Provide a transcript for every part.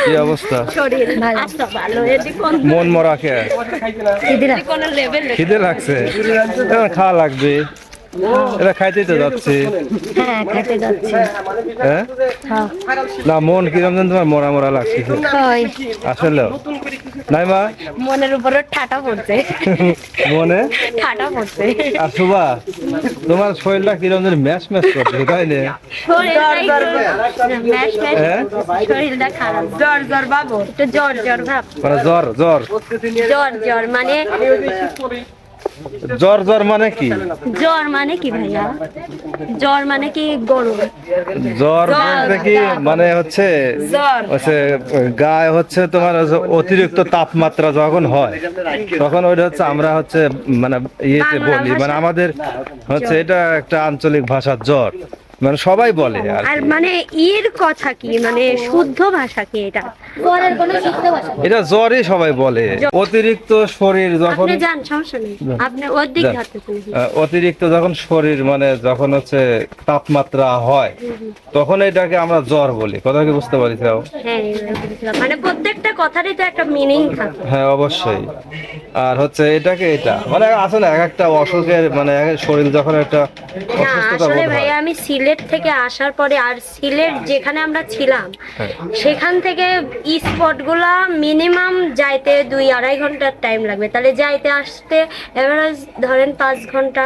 কি অবস্থা? মন মরা কে? খিদে লাগছে, খাওয়া লাগবে। এটা খাইতেই তো যাচ্ছে। হ্যাঁ, না মন কিরম যেন তোমার মরা মরা লাগছে আসলে। নাই মা, মনের উপরে ঠাটা পড়ছে। মনে ঠাটা পড়ছে। আর সুবা, তোমার শরীরটা কিরম যেন ম্যাশ ম্যাশ করছে, তাই না? শরীরটা খারাপ, জ্বর জ্বর বাবু, একটু জ্বর জ্বর ভাব। মানে জ্বর জ্বর জ্বর জ্বর মানে জ্বর জ্বর মানে কি? জ্বর মানে কি ভাইয়া? জ্বর মানে কি গরম। জ্বর বলতে কি মানে হচ্ছে গায়ে হচ্ছে তোমার অতিরিক্ত তাপমাত্রা যখন হয় তখন ওইটা হচ্ছে আমরা হচ্ছে মানে ইয়েতে বলি, মানে আমাদের হচ্ছে এটা একটা আঞ্চলিক ভাষা জ্বর, মানে সবাই বলে আর মানে এর কথা কি, মানে শুদ্ধ ভাষা কি এটা? জ্বরের কোনো শুদ্ধ ভাষা এটা জ্বরই সবাই বলে। অতিরিক্ত শরীর যখন, আপনি জান সমস্যা নেই, আপনি ওর দিক ধরতেছেন। অতিরিক্ত যখন শরীর মানে যখন হচ্ছে তাপমাত্রা হয় তখন এটাকে আমরা জ্বর বলি। কথা কি বুঝতে পারি? হ্যাঁ, মানে প্রত্যেকটা কথারই তো একটা মিনিং থাকে। হ্যাঁ অবশ্যই। আর হচ্ছে এটাকে এটা মানে আছে না এক একটা অসুখের মানে শরীর যখন একটা অসুস্থতা আসলে বোধ হয়। ভাইয়া আমি সিলেট থেকে আসার পরে, আর সিলেট যেখানে আমরা ছিলাম সেখান থেকে স্পটগুলা মিনিমাম যাইতে 2-2.5 ঘন্টার টাইম লাগবে, তাহলে যাইতে আসতে এভারেজ ধরেন 5 ঘন্টা।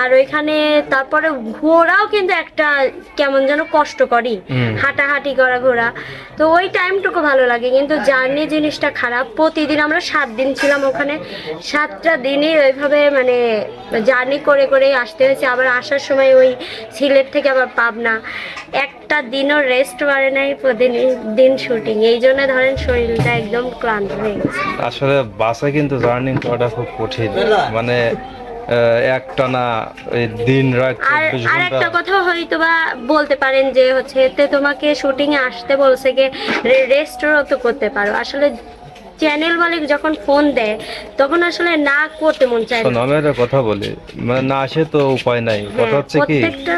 আর ওইখানে তারপরে ঘোরাও কিন্তু একটা কেমন যেন কষ্টকরই, হাঁটাহাঁটি করা ঘোরা, তো ওই টাইমটুকু ভালো লাগে। কিন্তু জার্নি জিনিসটা খারাপ। প্রতিদিন আমরা 7 দিন ছিলাম ওখানে, 7টা দিনই ওইভাবে মানে জার্নি করে করে আসতে হয়েছে। আবার আসার সময় ওই সিলেট থেকে আবার পাবনা, একটা দিনও রেস্ট পারে নাই, প্রতিদিন শুটিং, এই জন্য ধরেন শরীরটা একদম ক্লান্ত হয়ে গেছে। আসলে বাসে কিন্তু জার্নি করাটা খুব কঠিন, মানে একটানা দিন রাত 24 আর ঘন্টা। একটা কথা হয়তো বা বলতে পারেন যে হচ্ছে এতে তোমাকে শুটিং এ আসতে বলছে কি রেস্টও তো করতে পারো। আসলে চ্যানেল মালিক যখন ফোন দেয় তখন আসলে না করতে মন চায় না। আমি একটা কথা বলি, মানে না আসে তো উপায় নাই। কথা হচ্ছে কি, প্রত্যেকটা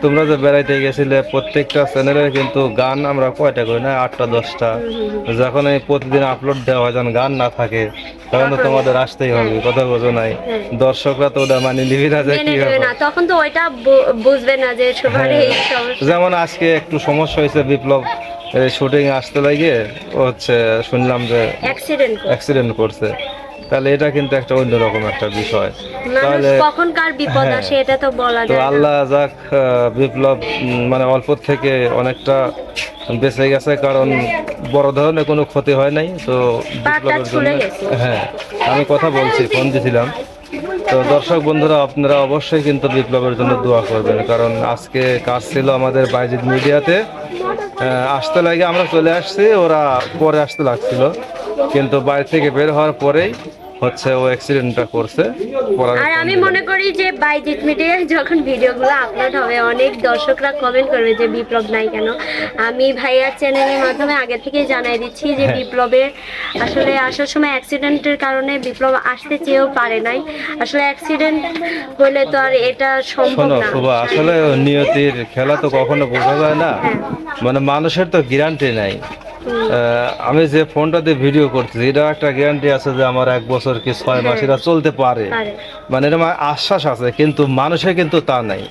তোমরা যে বেড়াইতে গেছিলে প্রত্যেকটা চ্যানেলে কিন্তু গান আমরা কয়টা করি না, 8টা 10টা। যখন এই প্রতিদিন আপলোড দেওয়া হয়, যখন গান না থাকে তখন তো তোমাদের আসতেই হবে। কথা বোঝো নাই? দর্শকরা তো ওটা মানে নিবি না যে কি হবে, তখন তো ওইটা বুঝবে না যে সবার এই সমস্যা। যেমন আজকে একটু সমস্যা হয়েছে বিপ্লব শুটিং আসতে লাগে, হচ্ছে শুনলাম যে অ্যাক্সিডেন্ট করছে। তাহলে এটা কিন্তু একটা অন্যরকম একটা বিষয়। তাহলে কখন কার বিপদ আসে এটা তো বলা যায় না। আল্লাহ যাক, বিপ্লব মানে অল্প থেকে অনেকটা বেঁচে গেছে, কারণ বড় ধরনের কোনো ক্ষতি হয় নাই। তো বিপ্লবের জন্য হ্যাঁ আমি কথা বলছি, ফোন দিয়েছিলাম। তো দর্শক বন্ধুরা আপনারা অবশ্যই কিন্তু বিপ্লবের জন্য দোয়া করবেন, কারণ আজকে কাজ ছিল আমাদের বাইজিদ মিডিয়াতে, আসতে লাগে আমরা চলে আসছি, ওরা পরে আসতে লাগছিল, কিন্তু বাইরে থেকে বের হওয়ার পরেই হচ্ছে ও অ্যাক্সিডেন্টটা করছে। আর আমি মনে করি যে বাইজিত মিডিয়ায় যখন ভিডিওগুলো আপলোড হবে অনেক দর্শকরা কমেন্ট করবে যে বিপ্লব নাই কেন। আমি ভাইয়ার চ্যানেলের মাধ্যমে আগে থেকে জানাই দিচ্ছি যে বিপ্লবের আসলে আসার সময় অ্যাক্সিডেন্টের কারণে বিপ্লব আসতে চেয়েও পারে নাই। আসলে অ্যাক্সিডেন্ট হলে তো আর এটা সম্ভব না। আসলে নিয়তির খেলা তো কখনো বোঝা যায় না, মানে মানুষের তো গ্যারান্টি নাই। আমি যে ফোনটা দিয়ে ভিডিও করতেছি এটা একটা গ্যারান্টি আছে যে আমার 1 বছর কি 6 মাস এটা চলতে পারে, মানে এটা আশ্বাস আছে, কিন্তু মানুষের কিন্তু তা নাই।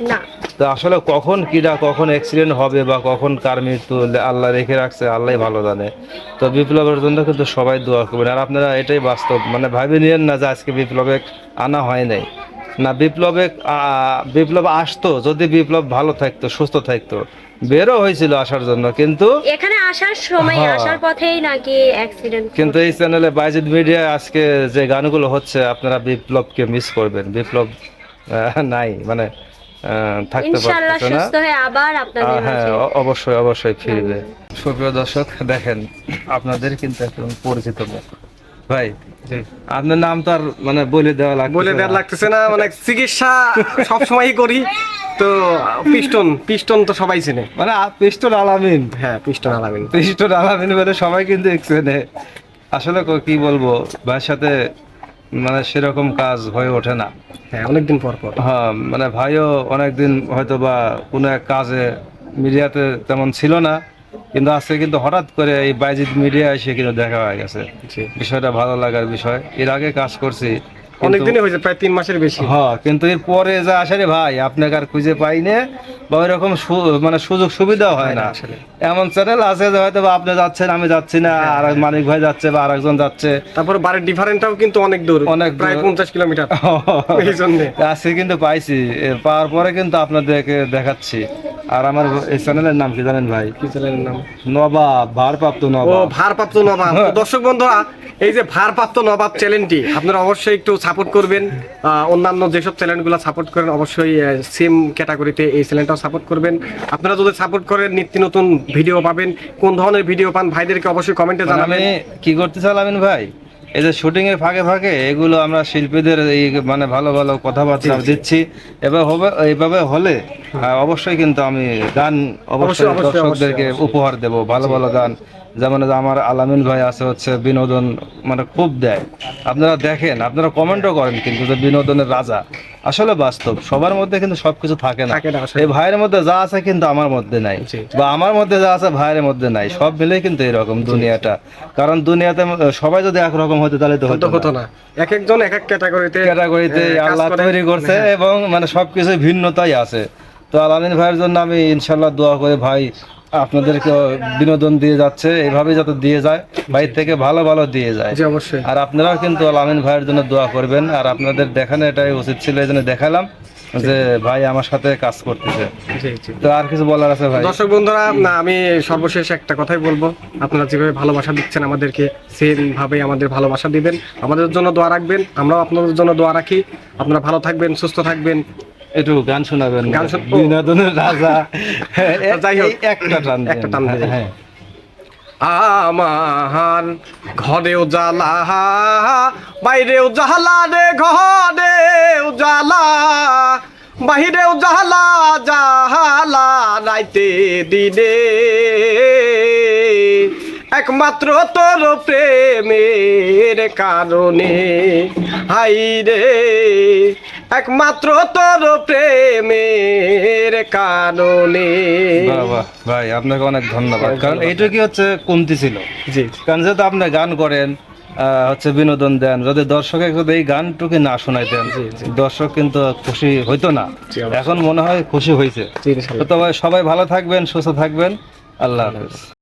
তো আসলে কখন কিটা কখন অ্যাক্সিডেন্ট হবে বা কখন কার মৃত্যু আল্লাহ রেখে রাখছে আল্লাহ ভালো জানে। তো বিপ্লবের জন্য কিন্তু সবাই দোয়া করবেন। আর আপনারা এটাই বাস্তব, মানে ভাবি নিয়েন না যে আজকে বিপ্লবে আনা হয় নাই। না, বিপ্লব আসতো যদি বিপ্লব ভালো থাকতো, সুস্থ থাকতো, বেরো হয়েছিল আসার জন্য, কিন্তু এখানে আসার সময় আসার পথেই নাকি অ্যাক্সিডেন্ট। কিন্তু এই চ্যানেলে বাইজিদ মিডিয়া আজকে যে গানগুলো হচ্ছে আপনারা বিপ্লবকে মিস করবেন। বিপ্লব নাই, মানে থাকতে পারছে না। হ্যাঁ অবশ্যই অবশ্যই ফিরবে। সুপ্রিয় দর্শক দেখেন, আপনাদের কিন্তু একদম পরিচিত মুখ। ভাই আপনার নাম তো আর মানে বলে দেওয়া লাগতেছে না, মানে চিকিৎসা সব সময়ই করি তো। পিস্টন তো সবাই চেনে, মানে পিস্টন আলামিন। হ্যাঁ পিস্টন আলামিন বলে সবাই কিন্তু চেনে। আসলে কি বলবো, ভাইয়ের সাথে মানে সেরকম কাজ হয়ে ওঠে না। হ্যাঁ অনেকদিন পর হ্যাঁ, মানে ভাইও অনেকদিন হয়তো বা কোনো এক কাজে মিডিয়াতে তেমন ছিল না, কিন্তু আজকে কিন্তু হঠাৎ করে এই বাইজিৎ মিডিয়া এসে কিন্তু দেখা হয়ে গেছে। জি। বিষয়টা ভালো লাগার বিষয়। এর আগে কাজ করছি অনেক দিনই হয়েছে, প্রায় 3 মাসের বেশি। হ্যাঁ, কিন্তু এর পরে যা আসে রে ভাই, আপনাকে আর খুঁজে পাই না, বা ওইরকম মানে সুযোগ সুবিধা হয় না। আসলে। এমন চ্যানেল আছে যে হয়তো বা আপনি যাচ্ছেন, আমি যাচ্ছি না, আর এক মানিক ভাই যাচ্ছে বা আরেকজন যাচ্ছে। তারপর বাড়ির ডিফারেন্টটাও কিন্তু অনেক দূর, অনেক দূর। প্রায় 50 কিলোমিটার। এই জন্য আজকে কিন্তু পাইছি, পাওয়ার পরে কিন্তু আপনাদেরকে দেখাচ্ছি। আর আমার এই চ্যানেলের নাম কি জানেন ভাই? কি চ্যানেলের নাম? নবাব, ভারপ্রাপ্ত ও, নবাব। ভারপ্রাপ্ত নবাব। তো দর্শক বন্ধুরা, এই যে ভারপ্রাপ্ত নবাব চ্যানেলটি আপনারা অবশ্যই একটু সাপোর্ট করবেন। অন্যান্য যেসব চ্যানেলগুলো সাপোর্ট করেন অবশ্যই সেম ক্যাটাগরিতে এই চ্যানেলটাও সাপোর্ট করবেন। আপনারা যদি সাপোর্ট করেন নিত্য নতুন ভিডিও পাবেন। কোন ধরনের ভিডিও পান ভাইদেরকে অবশ্যই কমেন্টে মানে জানাবেন। আমি কি করতে চালামিন ভাই, এই যে শুটিং এর ফাঁকে ফাঁকে এগুলো আমরা শিল্পীদের এই মানে ভালো ভালো কথাবার্তা দিচ্ছি, এবার হবে এইভাবে হলে অবশ্যই কিন্তু আমি গান অবশ্যই অবশ্যই, দর্শকদেরকে অবশ্যই। উপহার দেব, ভালো ভালো গান। যেমন আমার আলামিন ভাই আছে হচ্ছে বিনোদন মানে খুব দেয়, আপনারা দেখেন, আপনারা কমেন্টও করেন কিন্তু যে বিনোদনের রাজা। আসলে বাস্তব, সবার মধ্যে কিন্তু সবকিছু থাকে না। থাকে না আসলে। এই ভাইয়ের মধ্যে যা আছে কিন্তু আমার মধ্যে নাই, জি। বা আমার মধ্যে যা আছে ভাইয়ের মধ্যে নাই, সব মিলেই কিন্তু এরকম দুনিয়াটা। কারণ দুনিয়াতে সবাই যদি একরকম হতো তাহলে তো তো হতো হতো না। না, এক একজন এক এক ক্যাটাগরিতে ক্যাটাগরিতে আল্লাহ তৈরি করছে এবং মানে সবকিছু ভিন্নতাই আছে। তো আলামিন ভাইয়ের জন্য আমি ইনশাল্লাহ দোয়া করে ভাই আপনাদেরকে বিনোদন দিয়ে যাচ্ছে, এইভাবে যাতে দিয়ে যায়, বাইরে থেকে ভালো ভালো দিয়ে যায়। জি, অবশ্যই। আর আপনারাও কিন্তু আলামিন ভাইয়ের জন্য দোয়া করবেন। আর আপনাদের দেখানো এটাই উচিত ছিল, এই জন্য দেখালাম যে ভাই আমার সাথে কাজ করতেছে। জি, জি। তো আর কিছু বলার আছে ভাই? দর্শক বন্ধুরা, না আমি সর্বশেষ একটা কথাই বলবো, আপনারা যেভাবে ভালোবাসা দিচ্ছেন আমাদেরকে সেম ভাবে আমাদের ভালোবাসা দিবেন, আমাদের জন্য দোয়া রাখবেন, আমরাও আপনাদের জন্য দোয়া রাখি। আপনারা ভালো থাকবেন, সুস্থ থাকবেন। একটু গান শোনাবেন, গান বিনোদনের রাজা। যাই হোক, একটা টান একটা টান দেন। দিন। হ্যাঁ। আমার ঘরেও জ্বালা, বাইরেও জ্বালা রে, ঘরেও জ্বালা, বাহিরেও জ্বালা, জ্বালা রাইতে দিনে, একমাত্র তোর প্রেমের কারণে, হাই রে, একমাত্র তোর প্রেমের কারণে। বাহ বাহ ভাই, আপনাকে অনেক ধন্যবাদ। কারণ এইটা কি হচ্ছে কমতি ছিল, জি, কারণ যেহেতু আপনি গান করেন, হচ্ছে বিনোদন দেন, যদি দর্শকের যদি এই গানটুকু না শোনাইতেন, দর্শক কিন্তু খুশি হইতো না। জি, অবশ্যই। এখন মনে হয় খুশি হয়েছে। জি, ইনশাআল্লাহ। তো তবে সবাই ভালো থাকবেন, সুস্থ থাকবেন। আল্লাহ হাফেজ।